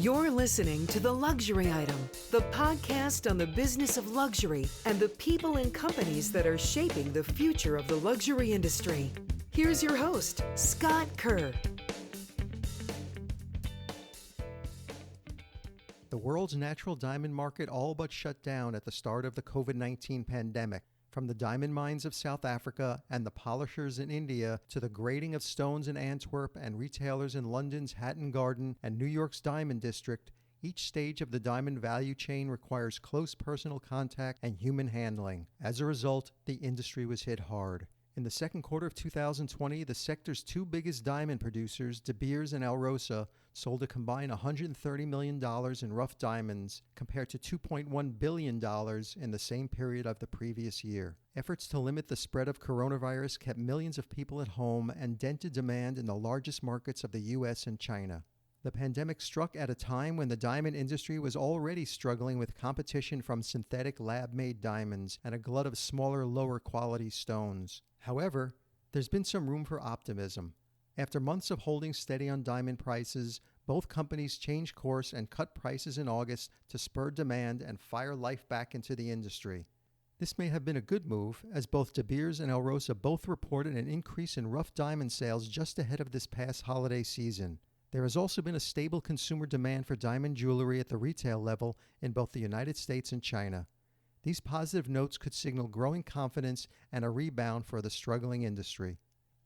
You're listening to The Luxury Item, the podcast on the business of luxury and the people and companies that are shaping the future of the luxury industry. Here's your host, Scott Kerr. The world's natural diamond market all but shut down at the start of the COVID-19 pandemic. From the diamond mines of South Africa and the polishers in India to the grading of stones in Antwerp and retailers in London's Hatton Garden and New York's Diamond District, each stage of the diamond value chain requires close personal contact and human handling. As a result, the industry was hit hard. In the second quarter of 2020, the sector's two biggest diamond producers, De Beers and Alrosa, sold a combined $130 million in rough diamonds compared to $2.1 billion in the same period of the previous year. Efforts to limit the spread of coronavirus kept millions of people at home and dented demand in the largest markets of the U.S. and China. The pandemic struck at a time when the diamond industry was already struggling with competition from synthetic lab-made diamonds and a glut of smaller, lower-quality stones. However, there's been some room for optimism. After months of holding steady on diamond prices, both companies changed course and cut prices in August to spur demand and fire life back into the industry. This may have been a good move, as both De Beers and Alrosa both reported an increase in rough diamond sales just ahead of this past holiday season. There has also been a stable consumer demand for diamond jewelry at the retail level in both the United States and China. These positive notes could signal growing confidence and a rebound for the struggling industry.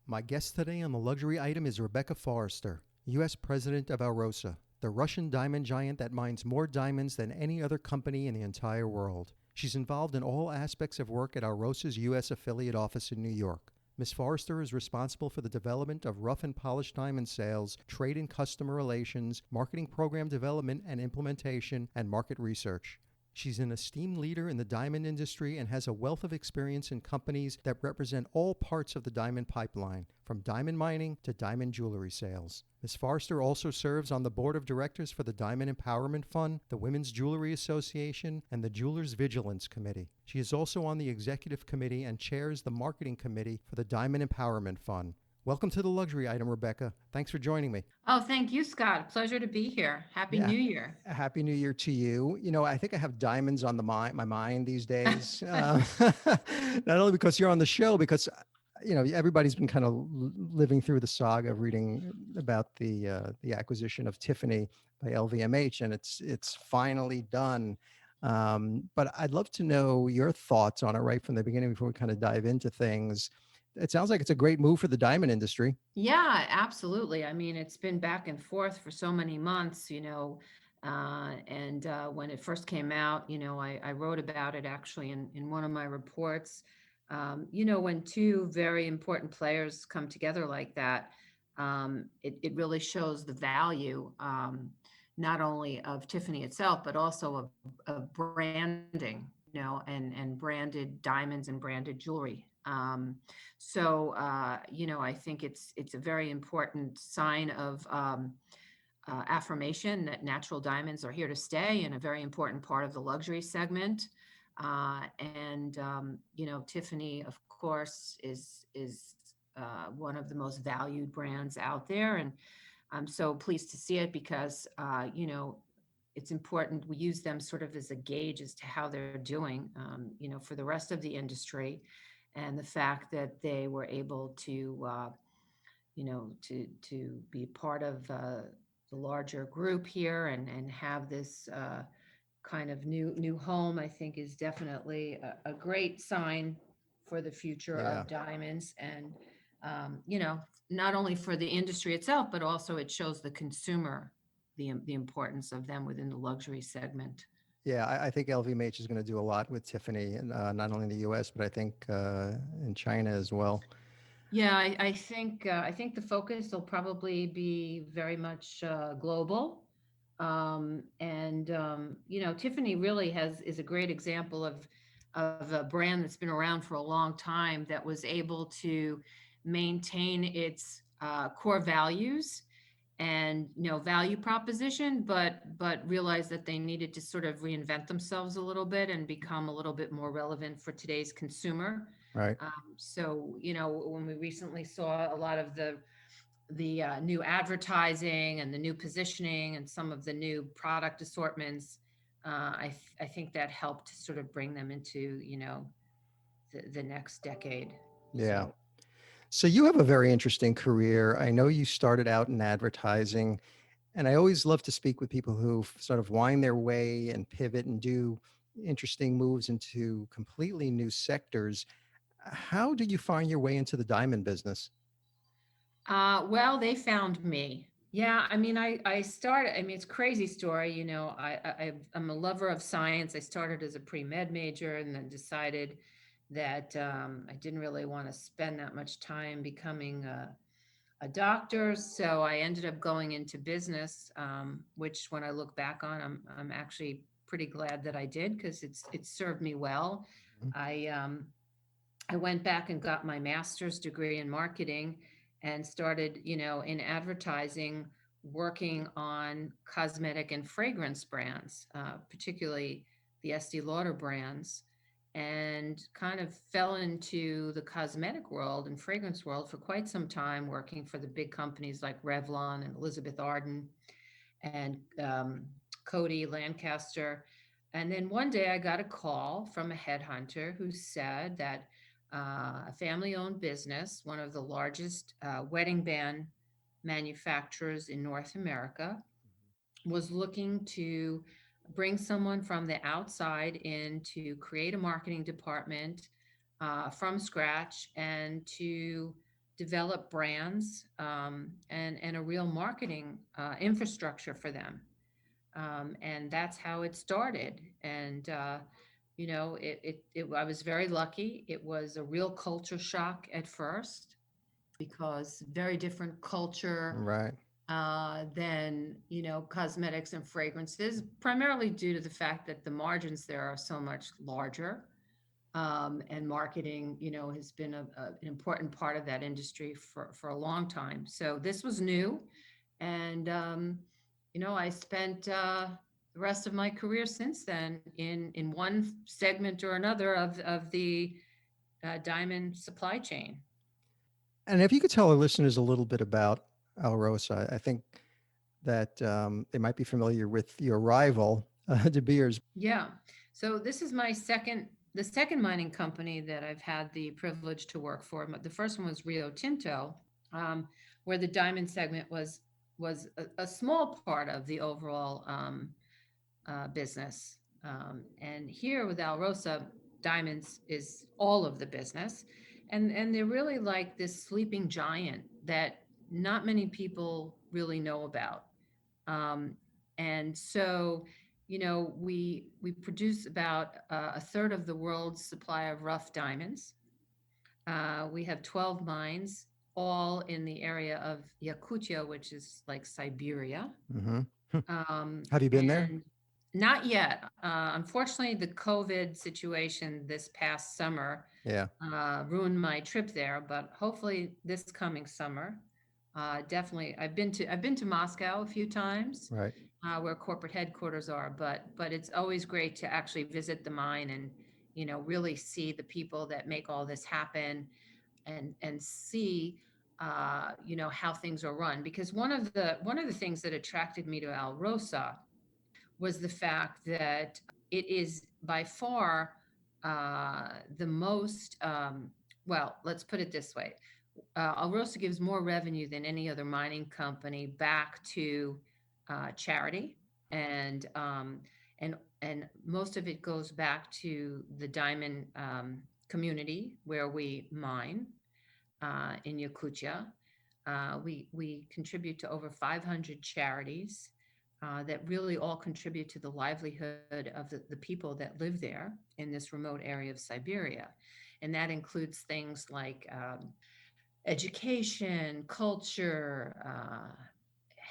My guest today on The Luxury Item is Rebecca Foerster, U.S. President of Alrosa, the Russian diamond giant that mines more diamonds than any other company in the entire world. She's involved in all aspects of work at Alrosa's U.S. affiliate office in New York. Ms. Foerster is responsible for the development of rough and polished diamond sales, trade and customer relations, marketing program development and implementation, and market research. She's an esteemed leader in the diamond industry and has a wealth of experience in companies that represent all parts of the diamond pipeline, from diamond mining to diamond jewelry sales. Ms. Foerster also serves on the board of directors for the Diamond Empowerment Fund, the Women's Jewelry Association, and the Jewelers Vigilance Committee. She is also on the executive committee and chairs the marketing committee for the Diamond Empowerment Fund. Welcome to The Luxury Item, Rebecca. Thanks for joining me. Oh, thank you, Scott. Pleasure to be here. Happy New Year. Happy New Year to you. You know, I think I have diamonds on my mind these days. Not only because you're on the show, because, you know, everybody's been kind of living through the saga of reading about the acquisition of Tiffany by Lvmh, and it's finally done. But I'd love to know your thoughts on it right from the beginning before we kind of dive into things. It sounds like it's a great move for the diamond industry. Yeah, absolutely. I mean, it's been back and forth for so many months, and when it first came out, I wrote about it actually in one of my reports. When two very important players come together like that, it really shows the value, not only of Tiffany itself, but also of branding, and branded diamonds and branded jewelry. I think it's a very important sign of affirmation that natural diamonds are here to stay and a very important part of the luxury segment. Tiffany, of course, is one of the most valued brands out there, and I'm so pleased to see it because it's important we use them sort of as a gauge as to how they're doing, for the rest of the industry. And the fact that they were able to, to be part of the larger group here and have this kind of new home, I think is definitely a great sign for the future of diamonds. And, not only for the industry itself, but also it shows the consumer the importance of them within the luxury segment. Yeah, I think LVMH is going to do a lot with Tiffany, not only in the U.S., but I think in China as well. Yeah, I think the focus will probably be very much global, Tiffany really is a great example of a brand that's been around for a long time that was able to maintain its core values and value proposition, but realized that they needed to sort of reinvent themselves a little bit and become a little bit more relevant for today's consumer. Right. When we recently saw a lot of the new advertising and the new positioning and some of the new product assortments, I think that helped to sort of bring them into, the next decade. Yeah. So, So you have a very interesting career. I know you started out in advertising, and I always love to speak with people who sort of wind their way and pivot and do interesting moves into completely new sectors. How did you find your way into the diamond business? well, they found me. Yeah, I mean, I started. I mean, it's a crazy story. I'm a lover of science. I started as a pre-med major, and then decided that I didn't really want to spend that much time becoming a doctor. So I ended up going into business, which, when I look back on, I'm actually pretty glad that I did, because it's served me well. Mhm. I I went back and got my master's degree in marketing and started, in advertising, working on cosmetic and fragrance brands, particularly the Estee Lauder brands, and kind of fell into the cosmetic world and fragrance world for quite some time, working for the big companies like Revlon and Elizabeth Arden and Cody Lancaster. And then one day I got a call from a headhunter who said that a family owned business, one of the largest wedding band manufacturers in North America, was looking to bring someone from the outside in to create a marketing department from scratch, and to develop brands, and a real marketing infrastructure for them. And that's how it started. And I was very lucky. It was a real culture shock at first, because very different culture Right. than, cosmetics and fragrances, primarily due to the fact that the margins there are so much larger. And marketing, has been an important part of that industry for a long time. So this was new. And, I spent the rest of my career since then in one segment or another of the diamond supply chain. And if you could tell our listeners a little bit about Alrosa, I think that they might be familiar with your rival, De Beers. Yeah. So this is the second mining company that I've had the privilege to work for. The first one was Rio Tinto, um, where the diamond segment was a small part of the overall business. And here with Alrosa, diamonds is all of the business, and they're really like this sleeping giant that not many people really know about. Um, and so, we produce about a third of the world's supply of rough diamonds. We have 12 mines, all in the area of Yakutia, which is like Siberia. Hmm. Have you been there? And not yet. Unfortunately, the COVID situation this past summer Yeah. ruined my trip there, but hopefully this coming summer, definitely. I've been to Moscow a few times, Right. where corporate headquarters are, but it's always great to actually visit the mine and, really see the people that make all this happen, and see, how things are run. Because one of the things that attracted me to Alrosa was the fact that it is by far the most, well, let's put it this way. Alrosa gives more revenue than any other mining company back to charity, and and most of it goes back to the diamond community where we mine in Yakutia. We contribute to over 500 charities that really all contribute to the livelihood of the people that live there in this remote area of Siberia. And that includes things like education, culture,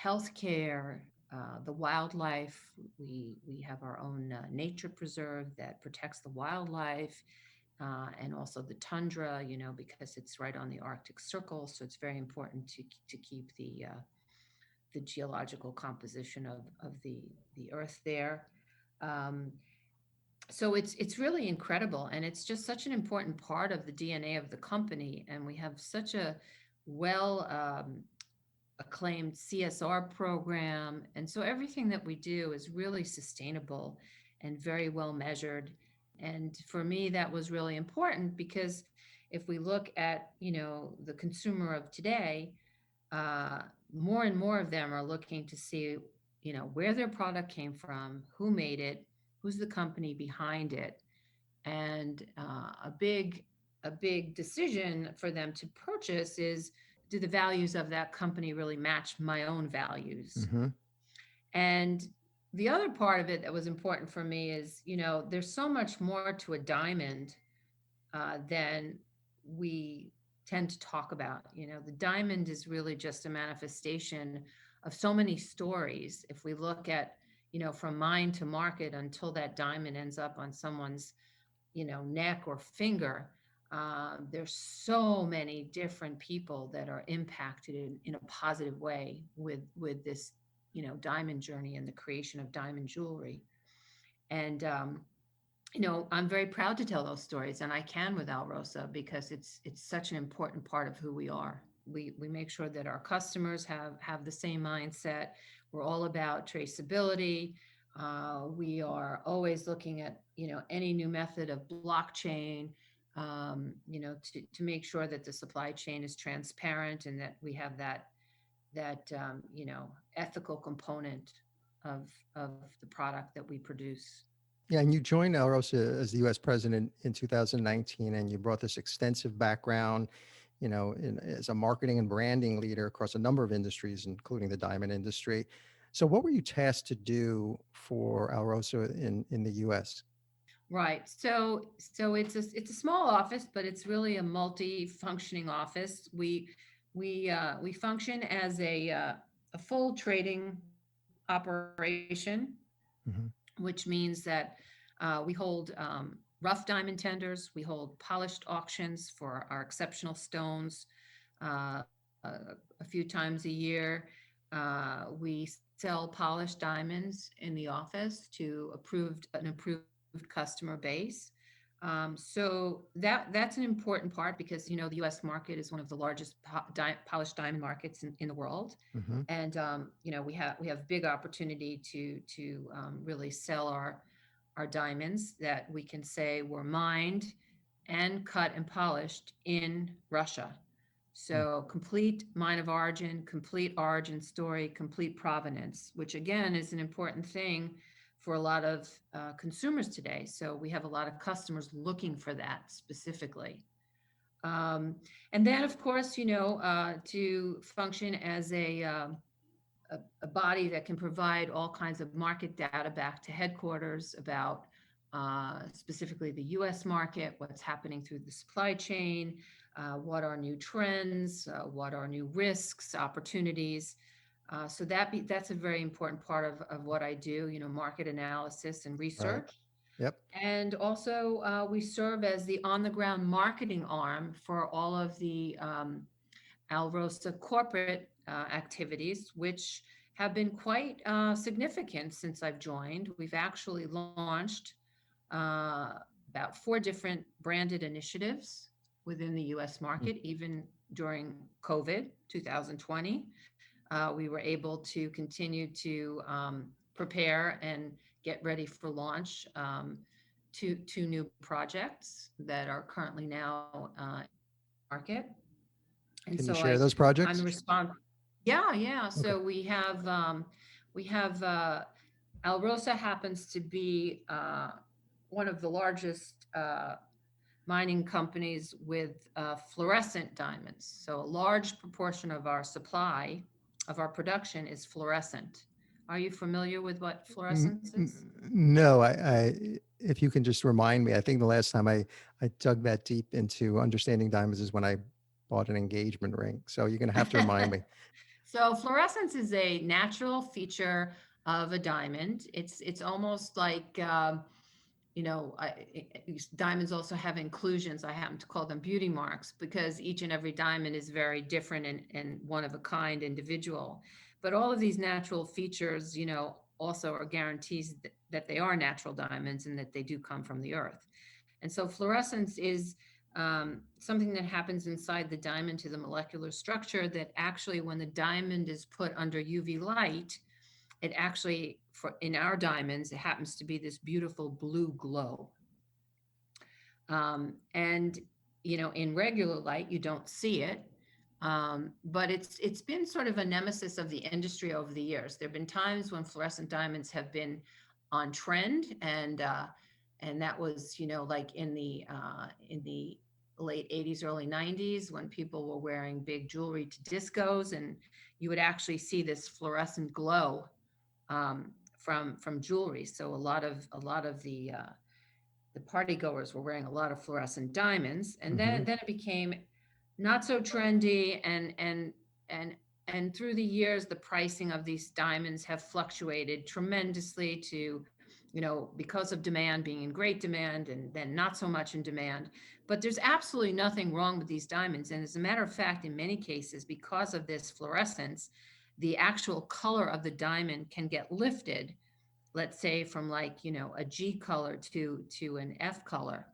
healthcare, the wildlife. We have our own nature preserve that protects the wildlife, and also the tundra, because it's right on the Arctic Circle. So it's very important to keep the geological composition of the Earth there. Um, so it's really incredible, and it's just such an important part of the DNA of the company. And we have such a well acclaimed CSR program. And so everything that we do is really sustainable and very well measured. And for me, that was really important because if we look at, the consumer of today, uh, more and more of them are looking to see, where their product came from, who made it, who's the company behind it, and a big decision for them to purchase is, do the values of that company really match my own values? Hmm. And the other part of it that was important for me is, there's so much more to a diamond than we tend to talk about. The diamond is really just a manifestation of so many stories. If we look at, from mine to market until that diamond ends up on someone's, neck or finger, there's so many different people that are impacted in a positive way with this, diamond journey and the creation of diamond jewelry. And I'm very proud to tell those stories, and I can with Alrosa because it's such an important part of who we are. We make sure that our customers have the same mindset. We're all about traceability. We are always looking at any new method of blockchain, to make sure that the supply chain is transparent and that we have that ethical component of the product that we produce. Yeah, and you joined Alrosa as the U.S. president in 2019, and you brought this extensive background, as a marketing and branding leader across a number of industries, including the diamond industry. So, what were you tasked to do for Alrosa in the U.S.? Right. So it's a small office, but it's really a multi-functioning office. We function as a full trading operation, Hmm. which means that we hold rough diamond tenders, we hold polished auctions for our exceptional stones a few times a year. We sell polished diamonds in the office to an approved customer base. So that's an important part because the U.S. market is one of the largest polished diamond markets in the world, Hmm. and we have big opportunity to really sell our diamonds that we can say were mined and cut and polished in Russia. So complete mine of origin, complete origin story, complete provenance, which again is an important thing for a lot of consumers today. So we have a lot of customers looking for that specifically. Um, and then, of course, to function as a body that can provide all kinds of market data back to headquarters about specifically the US market, what's happening through the supply chain, what are new trends, what are new risks, opportunities. So that's a very important part of what I do, market analysis and Right. research. Yep. And also, we serve as the on the ground marketing arm for all of the Alrosa corporate activities, which have been quite significant since I've joined. We've actually launched uh, about four different branded initiatives within the US market, even during COVID 2020. We were able to continue to prepare and get ready for launch two new projects that are currently now market. And Can you so share those I'm the projects? response. Yeah, yeah. Okay. So we have Alrosa happens to be one of the largest mining companies with fluorescent diamonds. So a large proportion of our supply of our production is fluorescent. Are you familiar with what fluorescence is? No, if you can just remind me, I think the last time I dug that deep into understanding diamonds is when I bought an engagement ring. So you're going to have to remind me. So fluorescence is a natural feature of a diamond. It's almost like diamonds also have inclusions. I happen to call them beauty marks because each and every diamond is very different and one of a kind individual. But all of these natural features, also are guarantees that they are natural diamonds and that they do come from the earth. And so fluorescence is something that happens inside the diamond to the molecular structure that actually, when the diamond is put under UV light, it actually, for in our diamonds, it happens to be this beautiful blue glow. And in regular light, you don't see it. But it's been sort of a nemesis of the industry over the years. There have been times when fluorescent diamonds have been on trend, and that was like in the late 80s, early 90s, when people were wearing big jewelry to discos, and you would actually see this fluorescent glow from jewelry. So a lot of the party goers were wearing a lot of fluorescent diamonds, and then Hmm. then it became not so trendy, and through the years the pricing of these diamonds have fluctuated tremendously to, because of demand being in great demand and then not so much in demand. But there's absolutely nothing wrong with these diamonds, and as a matter of fact, in many cases, because of this fluorescence, the actual color of the diamond can get lifted, let's say from, like, a G color to an F color.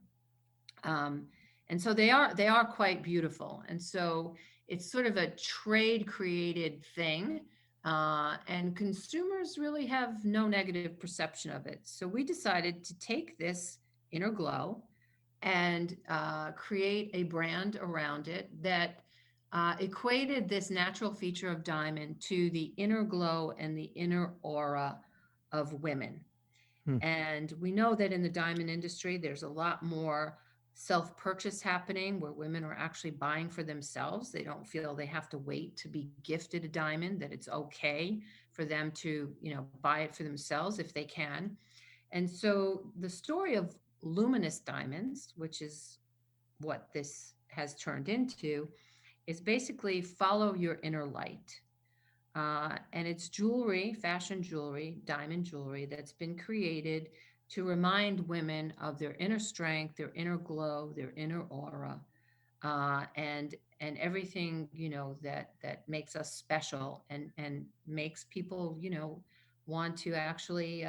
um, and so they are quite beautiful, and so it's sort of a trade created thing, and consumers really have no negative perception of it. So we decided to take this inner glow and create a brand around it that equated this natural feature of diamond to the inner glow and the inner aura of women. Hmm. And we know that in the diamond industry, there's a lot more self purchase happening where women are actually buying for themselves. They don't feel they have to wait to be gifted a diamond, that it's okay for them to, buy it for themselves if they can. And so the story of luminous diamonds, which is what this has turned into, is basically follow your inner light. And it's jewelry, fashion jewelry, diamond jewelry that's been created to remind women of their inner strength, their inner glow, their inner aura, and everything that makes us special, and makes people want to actually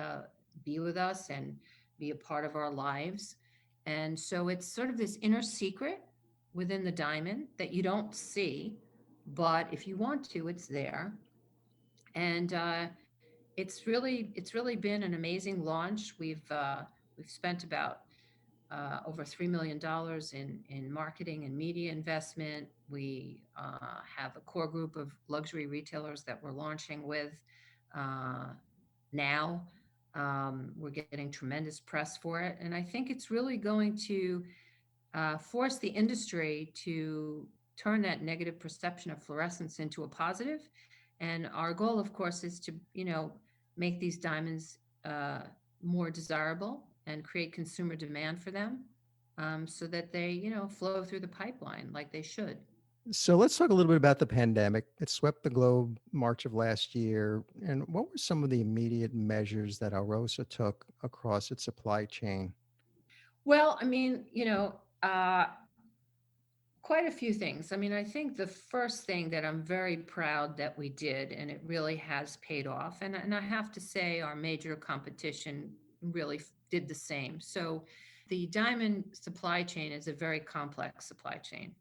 be with us and be a part of our lives. And so it's sort of this inner secret within the diamond that you don't see, but if you want to, it's there. And it's really been an amazing launch. We've spent about over $3 million in marketing and media investment. We have a core group of luxury retailers that we're launching with uh, now. We're getting tremendous press for it, and I think it's really going to force the industry to turn that negative perception of fluorescence into a positive. And our goal, of course, is to, make these diamonds more desirable and create consumer demand for them, so that they, flow through the pipeline like they should. So let's talk a little bit about the pandemic. It swept the globe March of last year. And what were some of the immediate measures that Alrosa took across its supply chain? Well, I mean, quite a few things. I mean, I think the first thing that I'm very proud that we did, and it really has paid off, and I have to say our major competition really did the same. So the diamond supply chain is a very complex supply chain.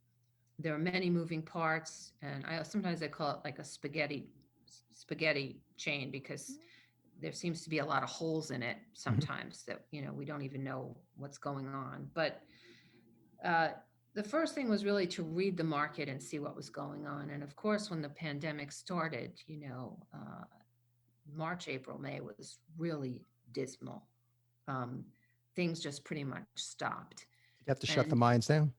There are many moving parts, and I call it like a spaghetti chain, because there seems to be a lot of holes in it Mhm. sometimes that we don't even know what's going on. But uh, the first thing was really to read the market and see what was going on. And of course, when the pandemic started, March, April, May was really dismal. Um, Things just pretty much stopped. You have to shut the And mines down.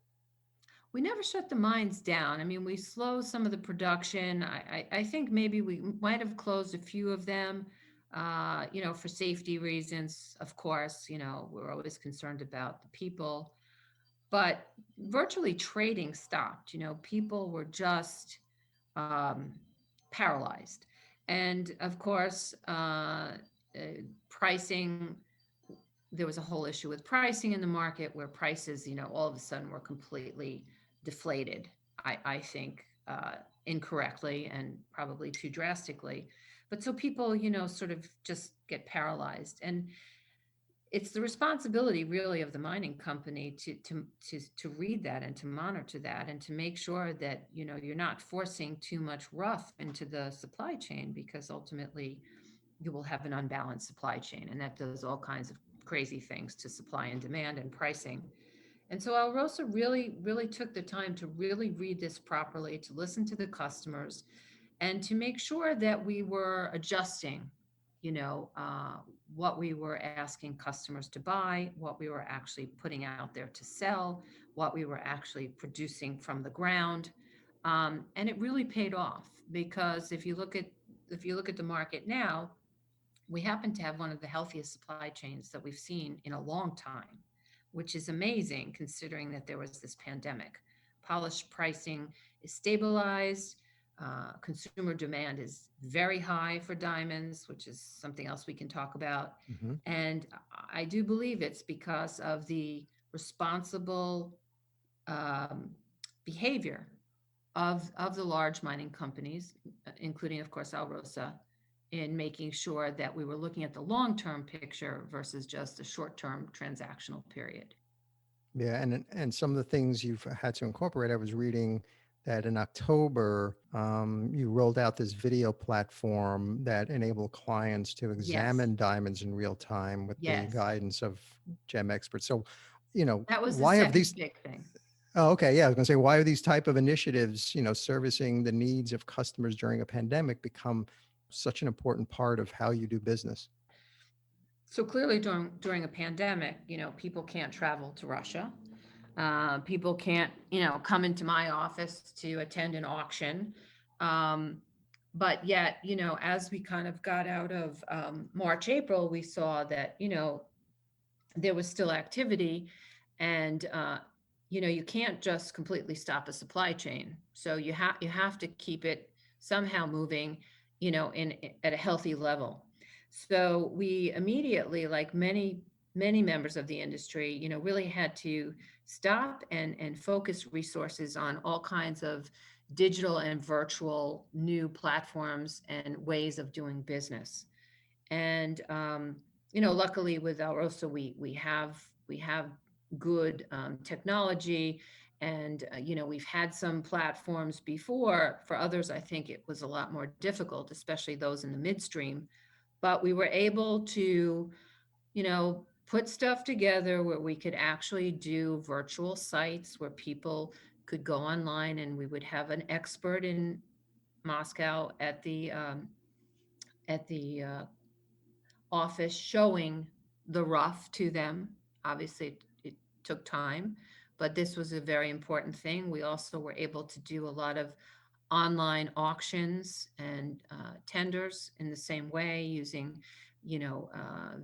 we never shut the mines down. I mean, we slowed some of the production. I think maybe we might have closed a few of them, for safety reasons. Of course, we're always concerned about the people, but virtually trading stopped. People were just um, paralyzed. And of course, pricing, there was a whole issue with pricing in the market where prices, all of a sudden were completely deflated. I think incorrectly and probably too drastically. But so people, sort of just get paralyzed. And it's the responsibility really of the mining company to read that and to monitor that and to make sure that, you're not forcing too much rough into the supply chain, because ultimately you will have an unbalanced supply chain, and that does all kinds of crazy things to supply and demand and pricing. And so Alrosa really, really took the time to really read this properly, to listen to the customers, and to make sure that we were adjusting, you know, uh, what we were asking customers to buy, what we were actually putting out there to sell, what we were actually producing from the ground. And it really paid off, because if you look at the market now, we happen to have one of the healthiest supply chains that we've seen in a long time, which is amazing considering that there was this pandemic. Polished pricing is stabilized. Consumer demand is very high for diamonds, which is something else we can talk about. Hmm. And I do believe it's because of the responsible um, behavior of the large mining companies, including, of course, Alrosa, in making sure that we were looking at the long-term picture versus just a short-term transactional period. Yeah, and some of the things you've had to incorporate. I was reading that in October, you rolled out this video platform that enabled clients to Yes, examine diamonds in real time with the yes. guidance of gem experts. So, That was the why have second these? big thing. Oh, okay, yeah, I was going to say, why are these type of initiatives, servicing the needs of customers during a pandemic, become such an important part of how you do business? So clearly during a pandemic, people can't travel to Russia. People can't, come into my office to attend an auction. Um, but yet, as we kind of got out of March, April, we saw that, there was still activity, and you can't just completely stop a supply chain, so you have to keep it somehow moving, in at a healthy level. So we immediately, like many members of the industry, really had to stop and focus resources on all kinds of digital and virtual new platforms and ways of doing business. And luckily with Alrosa, we have good technology, and we've had some platforms before. For others, I think it was a lot more difficult, especially those in the midstream. But we were able to, put stuff together where we could actually do virtual sites where people could go online, and we would have an expert in Moscow at the office showing the rough to them. Obviously, it took time, but this was a very important thing. We also were able to do a lot of online auctions and tenders in the same way, using,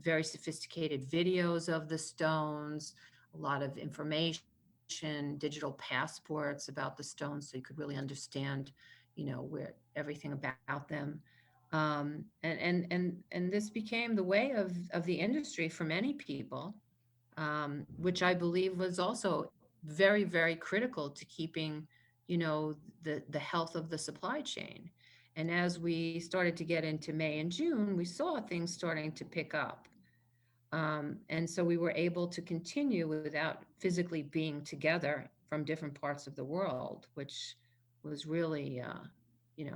very sophisticated videos of the stones, a lot of information, digital passports about the stones, so you could really understand, where everything about them. And this became the way of the industry for many people, which I believe was also very, very critical to keeping, the health of the supply chain. And as we started to get into May and June, we saw things starting to pick up. And so we were able to continue without physically being together from different parts of the world, which was really,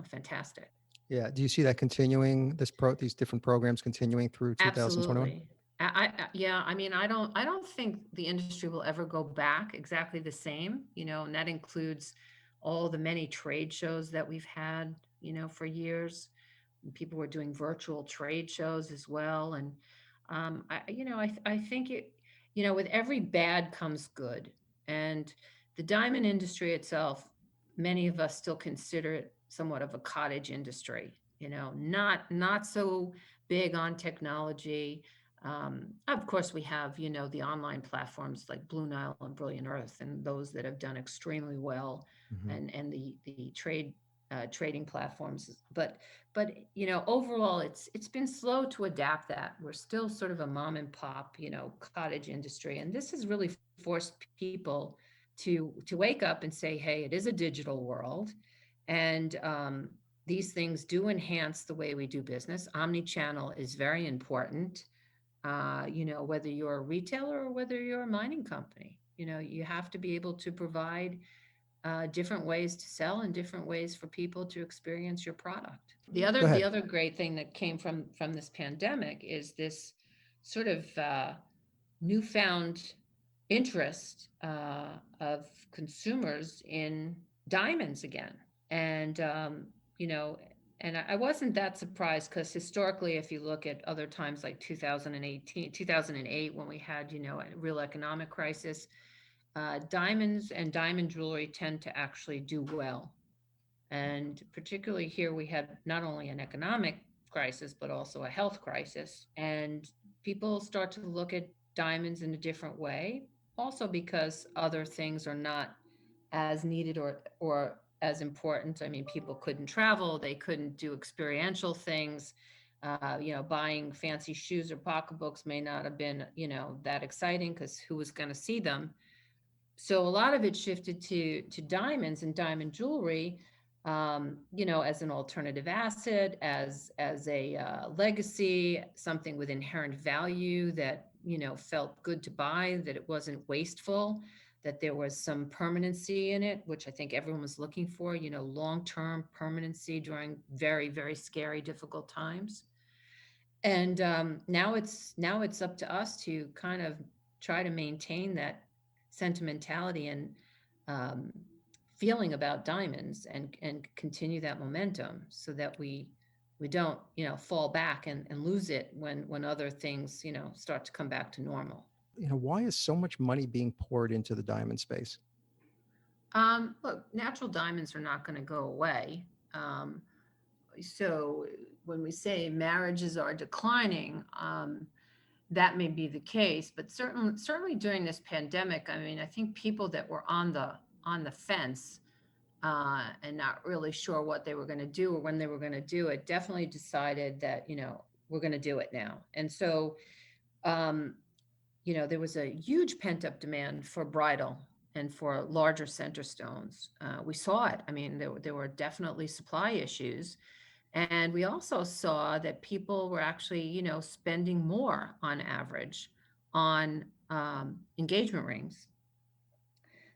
fantastic. Yeah. Do you see that continuing, these different programs continuing through 2021? Absolutely. Yeah, I mean, I don't think the industry will ever go back exactly the same, and that includes all the many trade shows that we've had, for years. And people were doing virtual trade shows as well. And I think with every bad comes good. And the diamond industry itself, many of us still consider it somewhat of a cottage industry, not so big on technology. Of course, we have, the online platforms like Blue Nile and Brilliant Earth, and those that have done extremely well, Hmm. and the trading platforms. But overall, it's been slow to adapt that. We're still sort of a mom and pop, cottage industry, and this has really forced people to wake up and say, hey, it is a digital world, and these things do enhance the way we do business. Omni-channel is very important. whether you're a retailer or whether you're a mining company. You have to be able to provide different ways to sell and different ways for people to experience your product. The Go other the ahead. other great thing that came from this pandemic is this sort of newfound interest of consumers in diamonds again. And you know, and I wasn't that surprised because historically, if you look at other times like 2018, 2008, when we had, a real economic crisis, diamonds and diamond jewelry tend to actually do well. And particularly here, we had not only an economic crisis, but also a health crisis. And people start to look at diamonds in a different way, also because other things are not as needed or as important. I mean, people couldn't travel, they couldn't do experiential things. Buying fancy shoes or pocketbooks may not have been, that exciting because who was going to see them? So a lot of it shifted to diamonds and diamond jewelry, as an alternative asset, as a legacy, something with inherent value that felt good to buy, that it wasn't wasteful, that there was some permanency in it, which I think everyone was looking for. Long-term permanency during very, very scary, difficult times. And now it's up to us to kind of try to maintain that sentimentality and um, feeling about diamonds and continue that momentum so that we don't fall back and lose it when other things start to come back to normal. Why is so much money being poured into the diamond space? Look, natural diamonds are not going to go away. Um, so when we say marriages are declining, that may be the case, but certainly during this pandemic, I mean, I think people that were on the fence and not really sure what they were going to do or when they were going to do it definitely decided that we're going to do it now. And so um, there was a huge pent up demand for bridal and for larger center stones. We saw it. I mean, there were definitely supply issues. And we also saw that people were actually, spending more on average on engagement rings.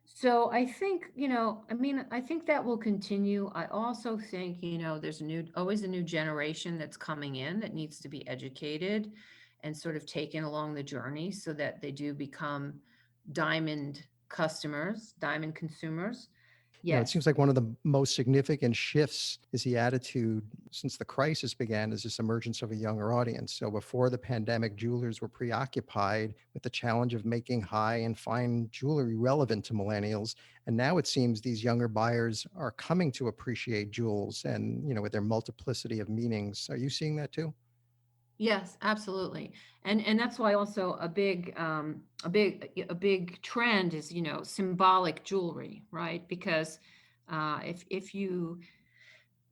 So I think, I think that will continue. I also think, there's always a new generation that's coming in that needs to be educated and sort of taken along the journey so that they do become diamond customers, diamond consumers. It Yes. seems like one of the most significant shifts is the attitude since the crisis began is this emergence of a younger audience. So before the pandemic, jewelers were preoccupied with the challenge of making high and fine jewelry relevant to millennials. And now it seems these younger buyers are coming to appreciate jewels and, with their multiplicity of meanings. Are you seeing that too? Yes, absolutely. And that's why also a big trend is, symbolic jewelry, right? Because if you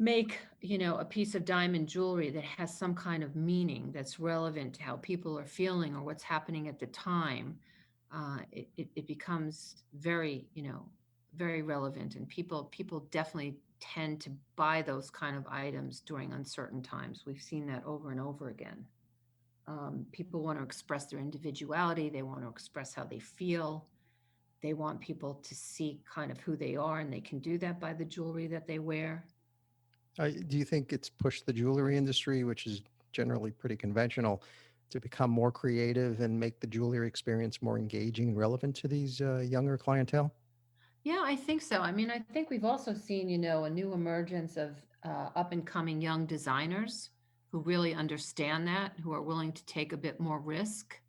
make, a piece of diamond jewelry that has some kind of meaning that's relevant to how people are feeling or what's happening at the time, it becomes very, very relevant. And people definitely tend to buy those kind of items during uncertain times. We've seen that over and over again. People want to express their individuality. They want to express how they feel. They want people to see kind of who they are, and they can do that by the jewelry that they wear. Do you think it's pushed the jewelry industry, which is generally pretty conventional, to become more creative and make the jewelry experience more engaging and relevant to these younger clientele? Yeah, I think so. I mean, I think we've also seen, a new emergence of up and coming young designers who really understand that, who are willing to take a bit more risk.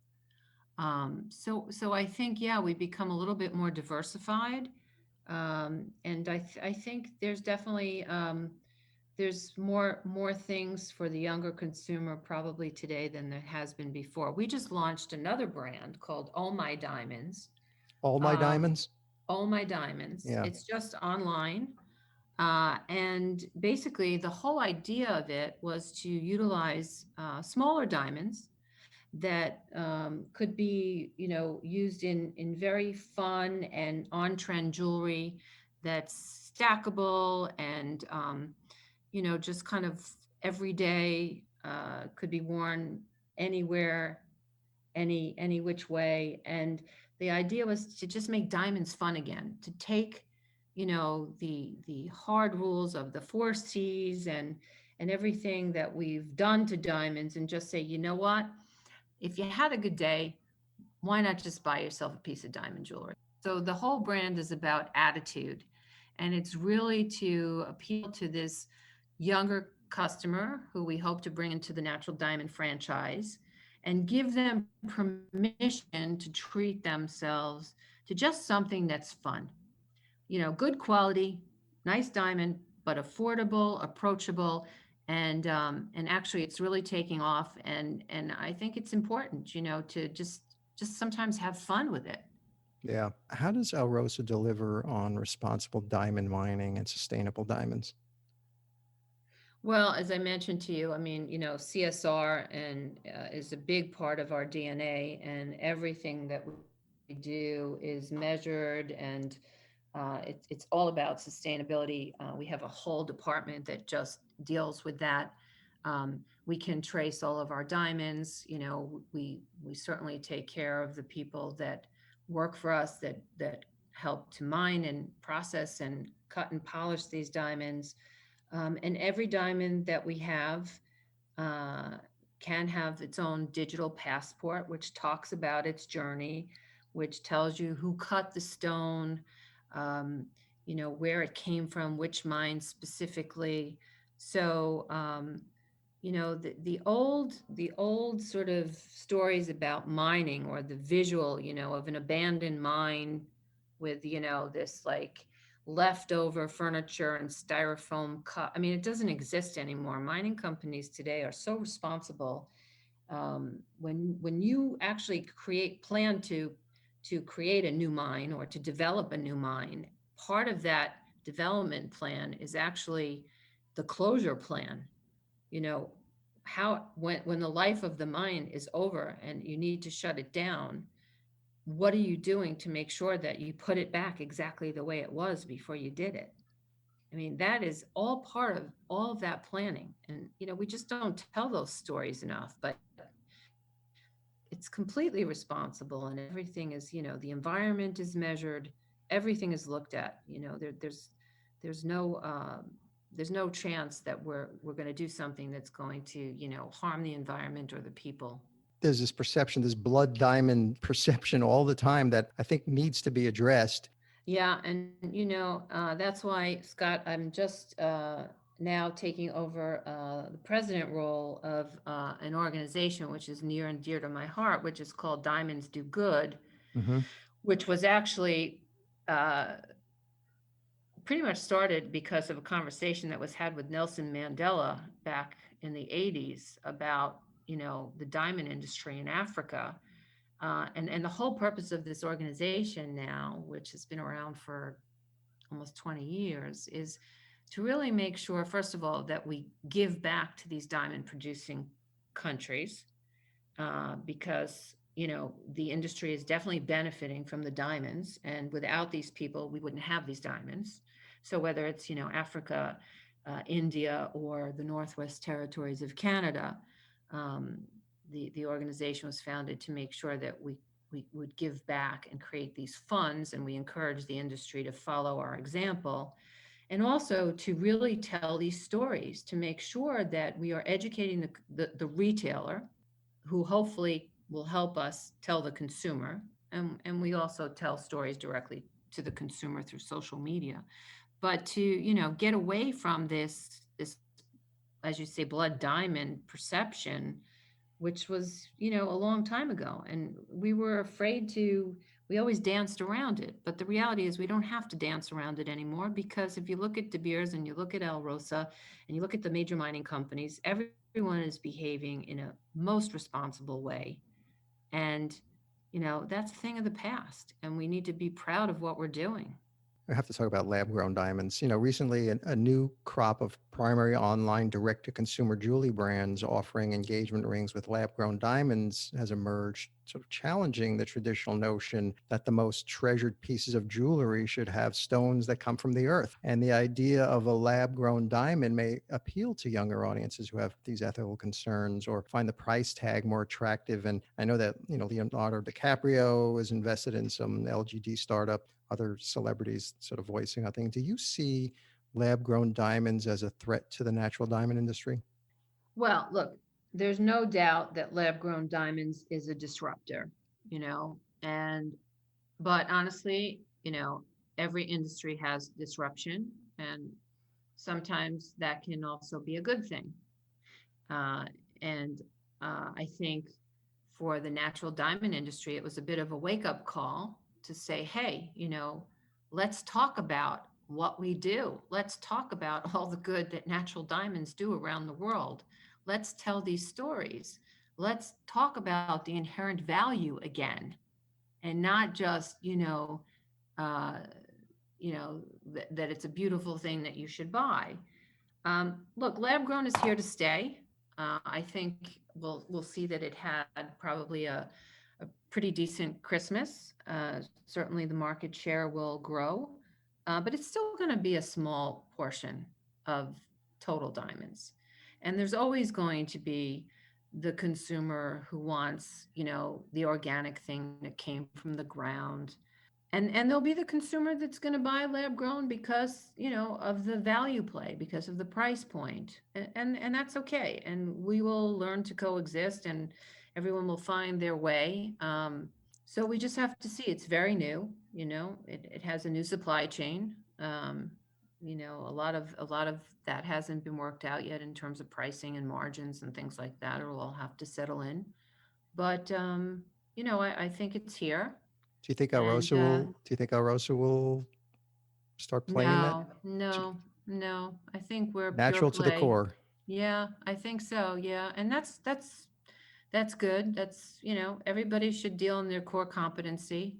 So I think, yeah, we become a little bit more diversified. And I think there's definitely there's more things for the younger consumer probably today than there has been before. We just launched another brand called Oh My Diamonds. All my Um, diamonds? Oh My Diamonds. Yeah. It's just online. And basically, the whole idea of it was to utilize smaller diamonds that could be, used in very fun and on-trend jewelry that's stackable and, just kind of everyday, could be worn anywhere, any which way. And the idea was to just make diamonds fun again, to take, the hard rules of the 4 C's and everything that we've done to diamonds, and just say, you know what, if you had a good day, why not just buy yourself a piece of diamond jewelry? So the whole brand is about attitude, and it's really to appeal to this younger customer who we hope to bring into the Natural Diamond franchise and give them permission to treat themselves to just something that's fun. Good quality, nice diamond, but affordable, approachable, and actually it's really taking off. And I think it's important, to just sometimes have fun with it. Yeah. How does Alrosa deliver on responsible diamond mining and sustainable diamonds? Well, as I mentioned to you, I mean, CSR and is a big part of our DNA, and everything that we do is measured, and it's all about sustainability. We have a whole department that just deals with that. We can trace all of our diamonds. We certainly take care of the people that work for us, that help to mine and process and cut and polish these diamonds. And every diamond that we have uh, can have its own digital passport, which talks about its journey, which tells you who cut the stone, um, where it came from, which mine specifically. So, the old sort of stories about mining, or the visual, of an abandoned mine with, this like leftover furniture and styrofoam cup. I mean, it doesn't exist anymore. Mining companies today are so responsible. When you actually plan to create a new mine or to develop a new mine, part of that development plan is actually the closure plan. you know how, when the life of the mine is over and you need to shut it down, what are you doing to make sure that you put it back exactly the way it was before you did it? I mean, that is all part of all of that planning. And we just don't tell those stories enough. But it's completely responsible, and everything is, the environment is measured, everything is looked at. There's no there's no chance that we're going to do something that's going to, harm the environment or the people. There's this perception, this blood diamond perception all the time that I think needs to be addressed. Yeah, and that's why, Scott, I'm just now taking over the president role of an organization which is near and dear to my heart, which is called Diamonds Do Good, Hmm. which was actually uh, pretty much started because of a conversation that was had with Nelson Mandela back in the 80s about, the diamond industry in Africa. And the whole purpose of this organization now, which has been around for almost 20 years, is to really make sure, first of all, that we give back to these diamond producing countries, because the industry is definitely benefiting from the diamonds, and without these people we wouldn't have these diamonds. So whether it's, Africa, India, or the Northwest Territories of Canada, um, the organization was founded to make sure that we would give back and create these funds, and we encourage the industry to follow our example, and also to really tell these stories, to make sure that we are educating the retailer, who hopefully will help us tell the consumer. And we also tell stories directly to the consumer through social media. But to, get away from this, as you say, blood diamond perception, which was, a long time ago. And we were afraid to, we always danced around it. But the reality is we don't have to dance around it anymore, because if you look at De Beers and you look at Alrosa and you look at the major mining companies, everyone is behaving in a most responsible way. And, that's a thing of the past. And we need to be proud of what we're doing. I have to talk about lab grown diamonds. Recently a new crop of primary online direct-to-consumer jewelry brands offering engagement rings with lab-grown diamonds has emerged, sort of challenging the traditional notion that the most treasured pieces of jewelry should have stones that come from the earth. And the idea of a lab-grown diamond may appeal to younger audiences who have these ethical concerns or find the price tag more attractive. And I know that, Leonardo DiCaprio is invested in some LGD startup, other celebrities sort of voicing, I think. Do you see lab grown diamonds as a threat to the natural diamond industry? Well, look, there's no doubt that lab grown diamonds is a disruptor, you know, and but honestly, every industry has disruption, and sometimes that can also be a good thing. Uh, and I think for the natural diamond industry, it was a bit of a wake up call to say, hey, let's talk about what we do. Let's talk about all the good that natural diamonds do around the world. Let's tell these stories. Let's talk about the inherent value again, and not just, uh, that it's a beautiful thing that you should buy. Look, lab grown is here to stay. I think we'll see that it had probably a pretty decent Christmas. Certainly, the market share will grow, but it's still going to be a small portion of total diamonds. And there's always going to be the consumer who wants, the organic thing that came from the ground, and there'll be the consumer that's going to buy lab grown because of the value play, because of the price point, and that's okay, and we will learn to coexist, and everyone will find their way. So we just have to see. It's very new. It has a new supply chain. A lot of that hasn't been worked out yet in terms of pricing and margins and things like that. It'll all have to settle in, but I think it's here. And Do you think Alrosa will start playing in that? no, no, no. I think we're pure Natural to the play. core. Yeah, I think so. Yeah. And that's good. That's, everybody should deal in their core competency.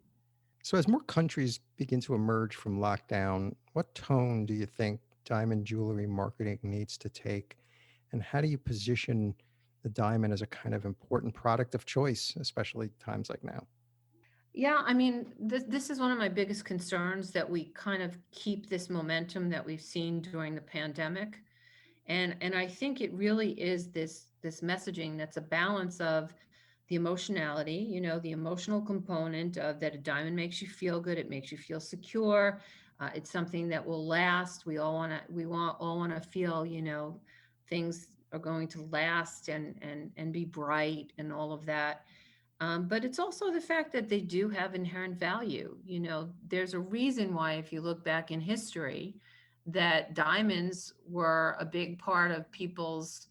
So as more countries begin to emerge from lockdown, what tone do you think diamond jewelry marketing needs to take? And how do you position the diamond as a kind of important product of choice, especially times like now? Yeah, I mean, this is one of my biggest concerns, that we kind of keep this momentum that we've seen during the pandemic. And I think it really is this messaging that's a balance of the emotionality, the emotional component of that a diamond makes you feel good, it makes you feel secure, it's something that will last. All want to feel, things are going to last and be bright and all of that. But it's also the fact that they do have inherent value. There's a reason why, if you look back in history, that diamonds were a big part of people's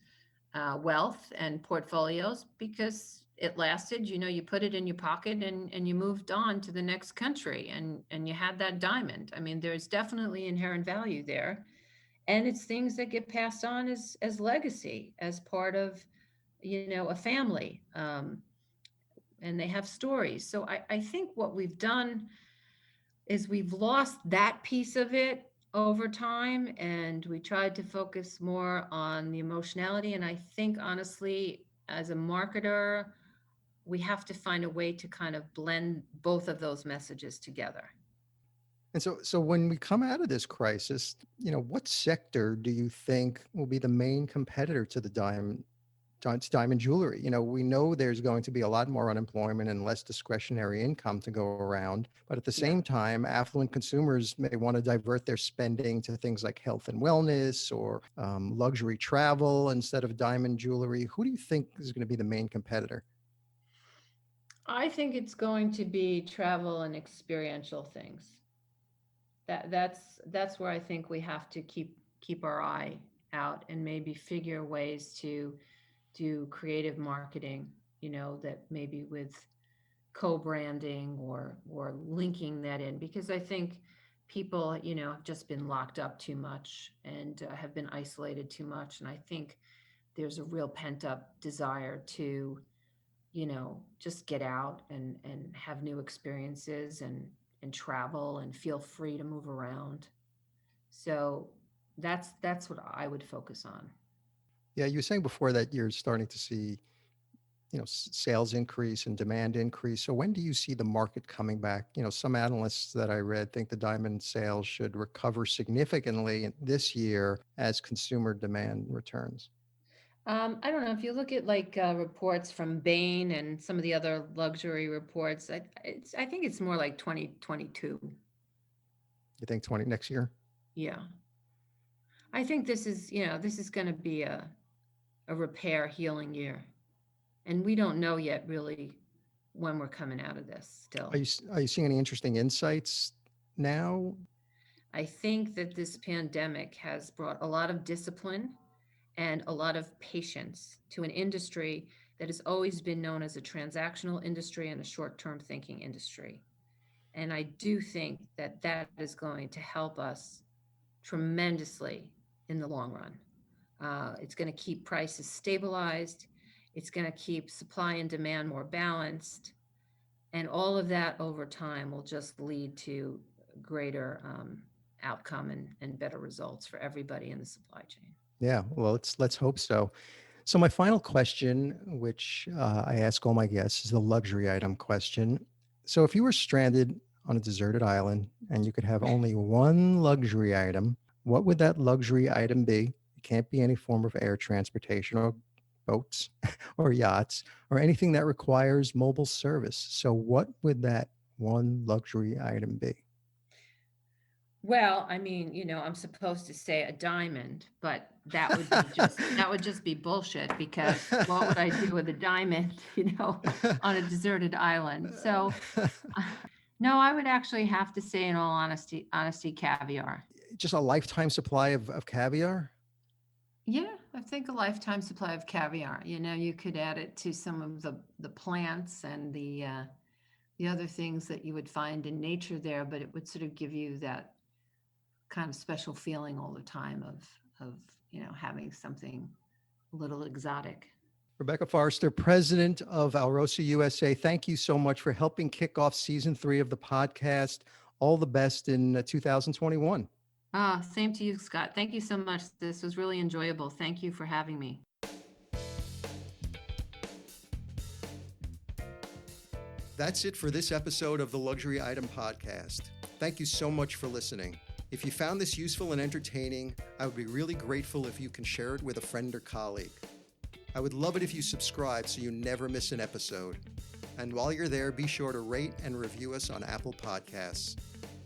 wealth and portfolios, because it lasted. You put it in your pocket, and you moved on to the next country, and you had that diamond. I mean, there's definitely inherent value there. And it's things that get passed on as legacy, as part of, a family. And they have stories. So I think what we've done is we've lost that piece of it over time, and we tried to focus more on the emotionality. And I think, honestly, as a marketer, we have to find a way to kind of blend both of those messages together. And so when we come out of this crisis, what sector do you think will be the main competitor to the diamond jewelry? We know there's going to be a lot more unemployment and less discretionary income to go around. But at the Yeah. same time, affluent consumers may want to divert their spending to things like health and wellness or luxury travel instead of diamond jewelry. Who do you think is going to be the main competitor? I think it's going to be travel and experiential things. That's where I think we have to keep our eye out, and maybe figure ways to do creative marketing, that maybe with co-branding, or linking that in, because I think people, have just been locked up too much, and have been isolated too much. And I think there's a real pent up desire to, just get out and have new experiences, and travel and feel free to move around. So That's what I would focus on. Yeah, you were saying before that you're starting to see, sales increase and demand increase. So when do you see the market coming back? Some analysts that I read think the diamond sales should recover significantly this year as consumer demand returns. I don't know if you look at like reports from Bain and some of the other luxury reports. I think it's more like 2022. You think 20 next year? Yeah, I think this is going to be a repair healing year, and we don't know yet really when we're coming out of this. Still, Are you seeing any interesting insights now? I think that this pandemic has brought a lot of discipline and a lot of patience to an industry that has always been known as a transactional industry and a short-term thinking industry. And I do think that that is going to help us tremendously in the long run. It's going to keep prices stabilized. It's going to keep supply and demand more balanced. And all of that over time will just lead to greater outcome and better results for everybody in the supply chain. Yeah, well, let's hope so. So my final question, which I ask all my guests, is the luxury item question. So if you were stranded on a deserted island and you could have only one luxury item, what would that luxury item be? It can't be any form of air transportation or boats or yachts or anything that requires mobile service. So what would that one luxury item be? Well, I mean, I'm supposed to say a diamond, but that would just be bullshit because what would I do with a diamond, on a deserted island? So, no, I would actually have to say, in all honesty, caviar. Just a lifetime supply of caviar? Yeah, I think a lifetime supply of caviar. You could add it to some of the plants and the other things that you would find in nature there, but it would sort of give you that kind of special feeling all the time of having something a little exotic. Rebecca Foerster, president of Alrosa USA, thank you so much for helping kick off season 3 of the podcast. All the best in 2021. Same to you, Scott. Thank you so much. This was really enjoyable. Thank you for having me. That's it for this episode of the Luxury Item Podcast. Thank you so much for listening. If you found this useful and entertaining, I would be really grateful if you can share it with a friend or colleague. I would love it if you subscribe so you never miss an episode. And while you're there, be sure to rate and review us on Apple Podcasts.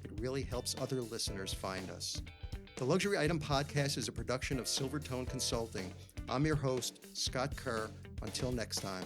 It really helps other listeners find us. The Luxury Item Podcast is a production of Silvertone Consulting. I'm your host, Scott Kerr. Until next time.